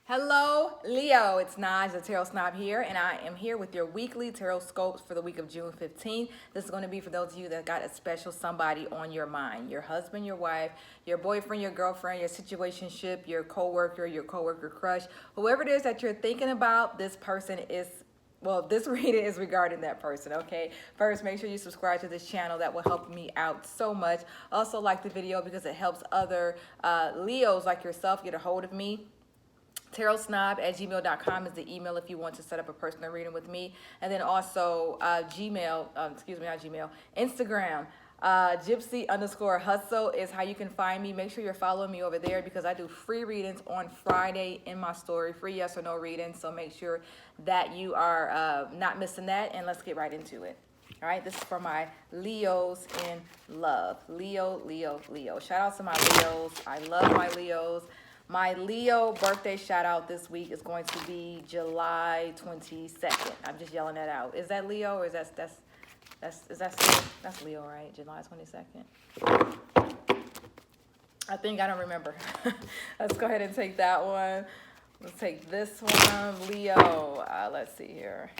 Hello, Leo. It's Naj, the Tarot Snob here, and I am here with your weekly tarot scopes for the week of June 15th. This is going to be for those of you that got a special somebody on your mind. Your husband, your wife, your boyfriend, your girlfriend, your situationship, your coworker crush, whoever it is that you're thinking about, this person is this reading is regarding that person, okay? First, make sure you subscribe to this channel. That will help me out so much. Also, like the video because it helps other Leos like yourself get a hold of me. tarotsnob@gmail.com is the email if you want to set up a personal reading with me. And then also Instagram. Gypsy_hustle is how you can find me. Make sure you're following me over there because I do free readings on Friday in my story, free yes or no readings. So make sure that you are not missing that, and let's get right into it. All right, this is for my Leos in love. Leo. Shout out to my Leos. I love my Leos. My Leo birthday shout out this week is going to be July 22nd. I'm just yelling that out. Is that Leo or is that's Leo, right? July 22nd. I think I don't remember. Let's go ahead and take that one. Let's take this one, Leo. Let's see here.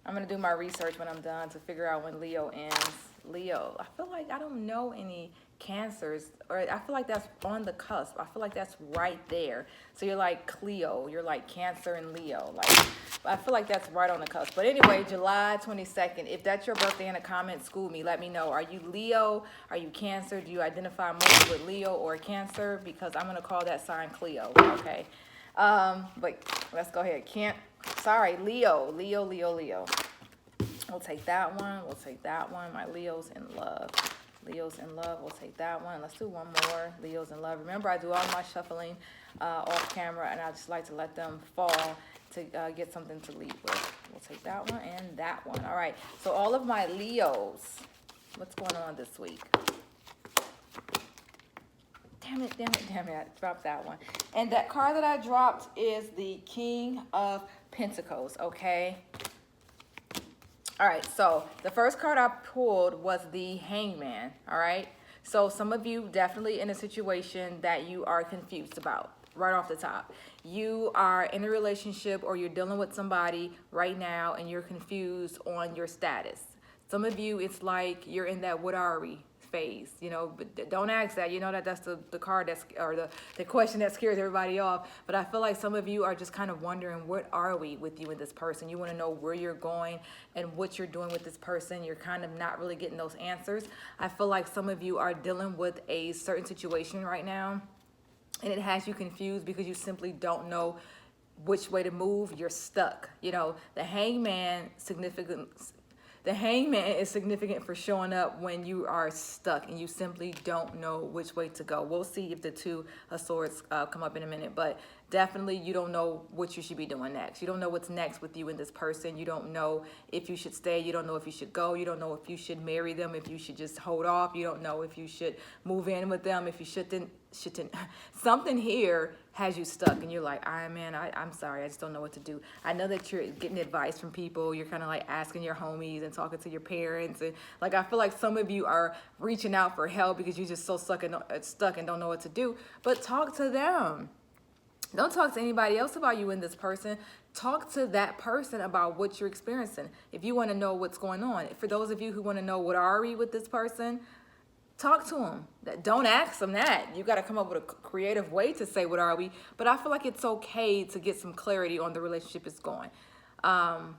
I'm gonna do my research when I'm done to figure out when Leo ends. Leo, I feel like I don't know any Cancers, or I feel like that's on the cusp. I feel like that's right there. So you're like Cleo, you're like Cancer and Leo. Like, I feel like that's right on the cusp. But anyway, July 22nd. If that's your birthday in the comments, school me. Let me know. Are you Leo? Are you Cancer? Do you identify more with Leo or Cancer? Because I'm gonna call that sign Cleo. Okay. But let's go ahead. Leo. We'll take that one. We'll take that one. My Leo's in love. Leo's in love. We'll take that one. Let's do one more. Leo's in love. Remember, I do all my shuffling off camera, and I just like to let them fall to get something to lead with. We'll take that one and that one. All right. So all of my Leos, what's going on this week? Damn it. I dropped that one. And that card that I dropped is the King of Pentacles, okay? All right, so the first card I pulled was the Hangman, all right? So some of you definitely in a situation that you are confused about right off the top. You are in a relationship or you're dealing with somebody right now and you're confused on your status. Some of you, it's like you're in that what are we phase, but don't ask that. You know that's the card or the question that scares everybody off. But I feel like some of you are just kind of wondering, what are we with you and this person? You want to know where you're going and what you're doing with this person. You're kind of not really getting those answers. I feel like some of you are dealing with a certain situation right now and it has you confused because you simply don't know which way to move. You're stuck. The Hangman is significant for showing up when you are stuck and you simply don't know which way to go. We'll see if the Two of Swords come up in a minute, but definitely you don't know what you should be doing next. You don't know what's next with you and this person. You don't know if you should stay. You don't know if you should go. You don't know if you should marry them, if you should just hold off. You don't know if you should move in with them, if you shouldn't. Something here has you stuck and you're like, I'm sorry, I just don't know what to do. I know that you're getting advice from people. You're kind of like asking your homies and talking to your parents. And like, I feel like some of you are reaching out for help because you're just so stuck and don't know what to do. But talk to them. Don't talk to anybody else about you and this person. Talk to that person about what you're experiencing. If you want to know what's going on. For those of you who want to know what are we with this person, talk to them. Don't ask them that. You got to come up with a creative way to say what are we. But I feel like it's okay to get some clarity on the relationship is going. And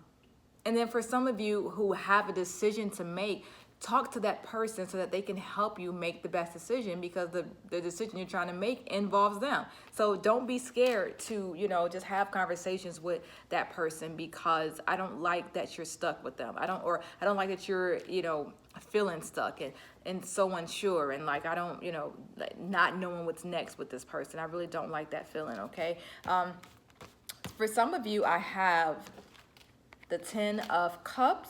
then for some of you who have a decision to make, talk to that person so that they can help you make the best decision because the decision you're trying to make involves them. So don't be scared to, just have conversations with that person because I don't like that you're stuck with them. I don't like that you're, feeling stuck and so unsure and like, I don't, not knowing what's next with this person. I really don't like that feeling, okay? For some of you, I have the 10 of Cups,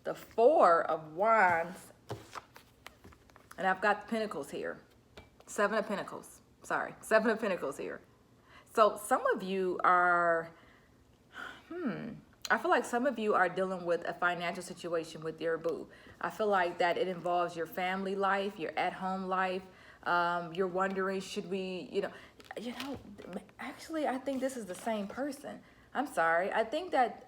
the 4 of Wands, and I've got the Pentacles here. 7 of Pentacles. Sorry, 7 of Pentacles here. So some of you are, I feel like some of you are dealing with a financial situation with your boo. I feel like that it involves your family life, your at-home life. You're wondering, should we, actually, I think this is the same person. I'm sorry. I think that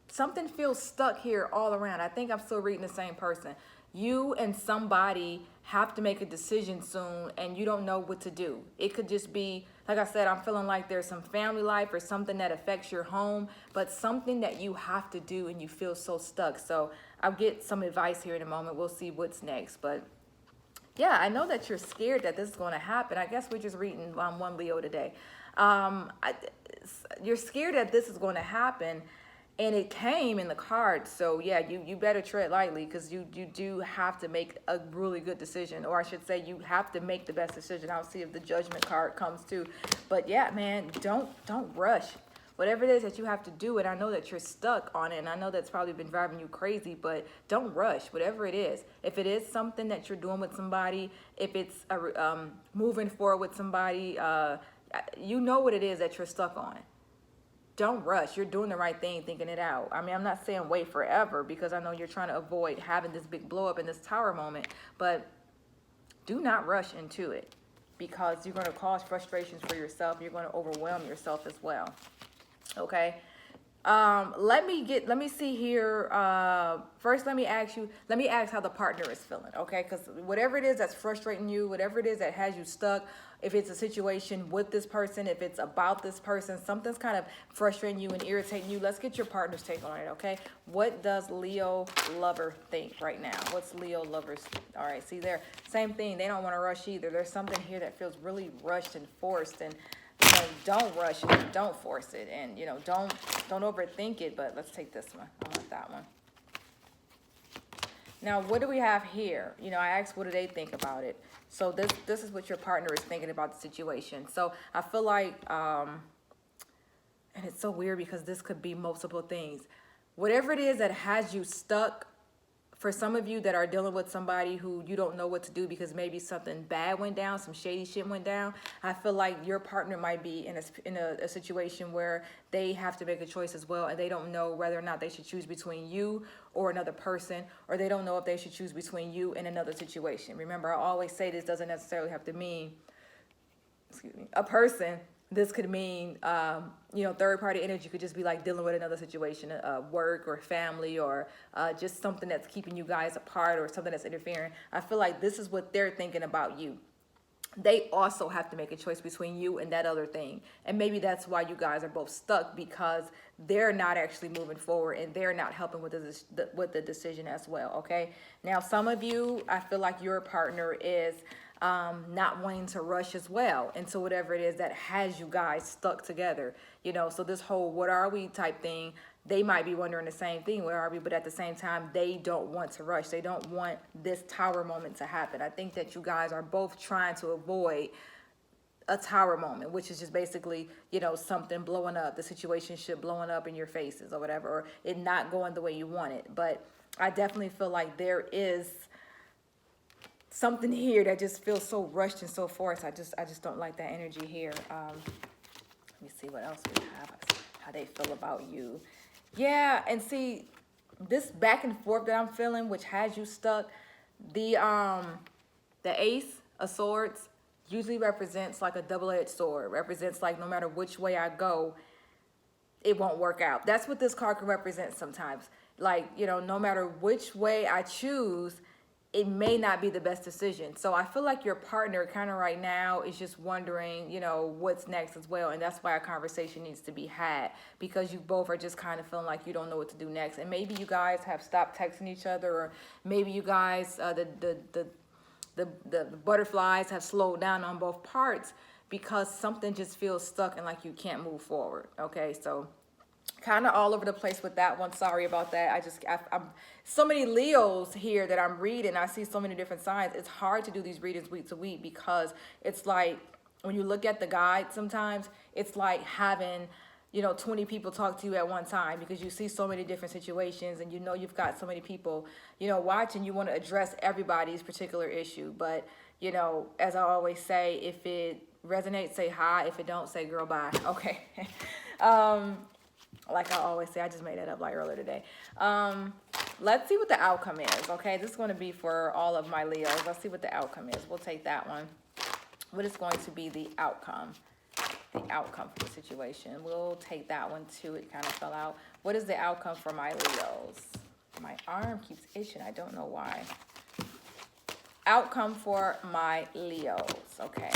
something feels stuck here all around. I think I'm still reading the same person. You and somebody have to make a decision soon and you don't know what to do. It could just be, like I said, I'm feeling like there's some family life or something that affects your home, but something that you have to do and you feel so stuck. So I'll get some advice here in a moment. We'll see what's next. But yeah, I know that you're scared that this is going to happen. I guess we're just reading one Leo today. You're scared that this is going to happen, and it came in the cards. So yeah, you better tread lightly, because you do have to make a really good decision, or I should say you have to make the best decision. I'll see if the Judgment card comes too. But yeah, man, don't rush. Whatever it is that you have to do, and I know that you're stuck on it, and I know that's probably been driving you crazy, but don't rush, whatever it is. If it is something that you're doing with somebody, if it's moving forward with somebody, you know what it is that you're stuck on. Don't rush. You're doing the right thing, thinking it out. I mean, I'm not saying wait forever, because I know you're trying to avoid having this big blow up in this tower moment, but do not rush into it, because you're going to cause frustrations for yourself. You're going to overwhelm yourself as well. Okay. Let me see here. First, let me ask how the partner is feeling. Okay. Because whatever it is that's frustrating you, whatever it is that has you stuck, if it's a situation with this person, if it's about this person, something's kind of frustrating you and irritating you, let's get your partner's take on it. Okay. What does Leo lover think right now? What's Leo lovers? All right. See there, same thing. They don't want to rush either. There's something here that feels really rushed and forced, and don't rush it, and don't force it, and don't overthink it. But let's take this one. I want that one. Now, what do we have here? I asked, what do they think about it? So this is what your partner is thinking about the situation. So I feel like, and it's so weird because this could be multiple things. Whatever it is that has you stuck, for some of you that are dealing with somebody who you don't know what to do because maybe something bad went down, some shady shit went down, I feel like your partner might be in a situation where they have to make a choice as well, and they don't know whether or not they should choose between you or another person, or they don't know if they should choose between you and another situation. Remember, I always say this doesn't necessarily have to mean, a person. This could mean, third-party energy could just be like dealing with another situation, work or family, or just something that's keeping you guys apart, or something that's interfering. I feel like this is what they're thinking about you. They also have to make a choice between you and that other thing. And maybe that's why you guys are both stuck, because they're not actually moving forward and they're not helping with the decision as well, okay? Now, some of you, I feel like your partner is not wanting to rush as well into whatever it is that has you guys stuck together. So this whole what are we type thing, they might be wondering the same thing, what are we? But at the same time, they don't want to rush. They don't want this tower moment to happen. I think that you guys are both trying to avoid a tower moment, which is just basically, something blowing up, the situation should blowing up in your faces or whatever, or it not going the way you want it. But I definitely feel like there is something here that just feels so rushed and so forced. I just don't like that energy here. Let me see what else we have, how they feel about you. Yeah, and see, this back and forth that I'm feeling, which has you stuck, the Ace of Swords usually represents like a double-edged sword, represents like no matter which way I go, it won't work out. That's what this card can represent sometimes. Like, no matter which way I choose, it may not be the best decision. So I feel like your partner kind of right now is just wondering, what's next as well. And that's why a conversation needs to be had, because you both are just kind of feeling like you don't know what to do next. And maybe you guys have stopped texting each other, or maybe you guys, the butterflies have slowed down on both parts, because something just feels stuck and like you can't move forward. Okay, so kind of all over the place with that one. Sorry about that. I'm so many Leos here that I'm reading. I see so many different signs. It's hard to do these readings week to week, because it's like when you look at the guide, sometimes it's like having 20 people talk to you at one time, because you see so many different situations, and you've got so many people watching. You want to address everybody's particular issue, but as I always say, if it resonates, say hi. If it don't, say girl bye. Okay. Like I always say, I just made that up like earlier today. Let's see what the outcome is. Okay, this is going to be for all of my Leos. Let's see what the outcome is. We'll take that one. What is going to be the outcome? the outcome for the situation. We'll take that one too. It kind of fell out. What is the outcome for my Leos? My arm keeps itching. I don't know why. Outcome for my Leos. Okay.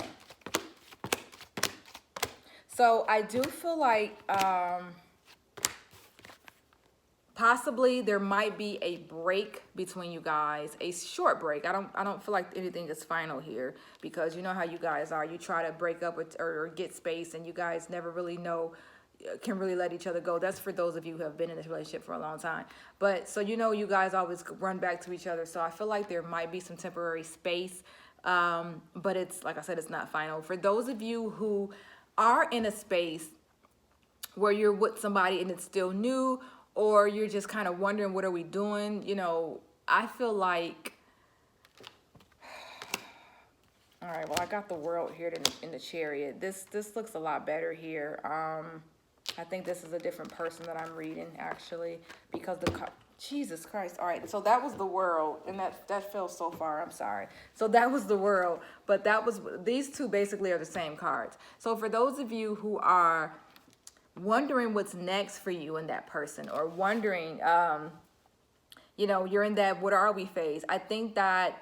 So I do feel like possibly there might be a break between you guys, a short break. I don't feel like anything is final here, because you know how you guys are. You try to break up with, or get space, and you guys never really know, can really let each other go. That's for those of you who have been in this relationship for a long time. But so, you know, you guys always run back to each other. So I feel like there might be some temporary space, but it's, like I said, it's not final. For those of you who are in a space where you're with somebody and it's still new, or you're just kind of wondering, what are we doing? You know, I feel like, all right, well, I got the World here in the Chariot. This looks a lot better here. I think this is a different person that I'm reading, actually, because Jesus Christ. All right, so that was the World, and that fell so far. I'm sorry. So that was the World, but these two basically are the same cards. So for those of you who are wondering what's next for you and that person, or wondering, you know, you're in that what are we phase. I think that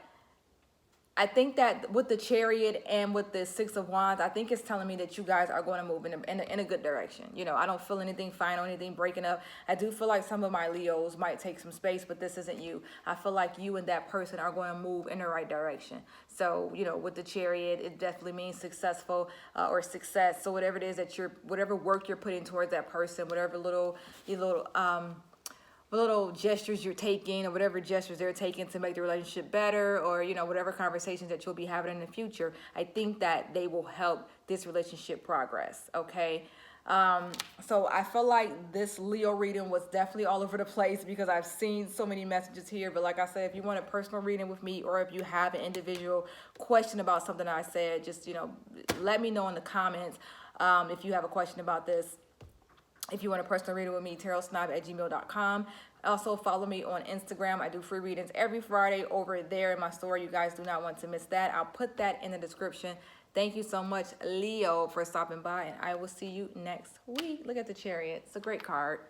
with the Chariot and with the Six of Wands, I think it's telling me that you guys are going to move in a good direction. You know, I don't feel anything final, anything breaking up. I do feel like some of my Leos might take some space, but this isn't you. I feel like you and that person are going to move in the right direction. So, you know, with the Chariot, it definitely means successful, or success. So whatever it is that whatever work you're putting towards that person, whatever little gestures you're taking, or whatever gestures they're taking to make the relationship better, or, you know, whatever conversations that you'll be having in the future, I think that they will help this relationship progress. Okay. So I feel like this Leo reading was definitely all over the place, because I've seen so many messages here. But like I said, if you want a personal reading with me, or if you have an individual question about something I said, just, you know, let me know in the comments. If you have a question about this. If you want a personal reading with me, tarotsnob@gmail.com. Also, follow me on Instagram. I do free readings every Friday over there in my store. You guys do not want to miss that. I'll put that in the description. Thank you so much, Leo, for stopping by, and I will see you next week. Look at the Chariot. It's a great card.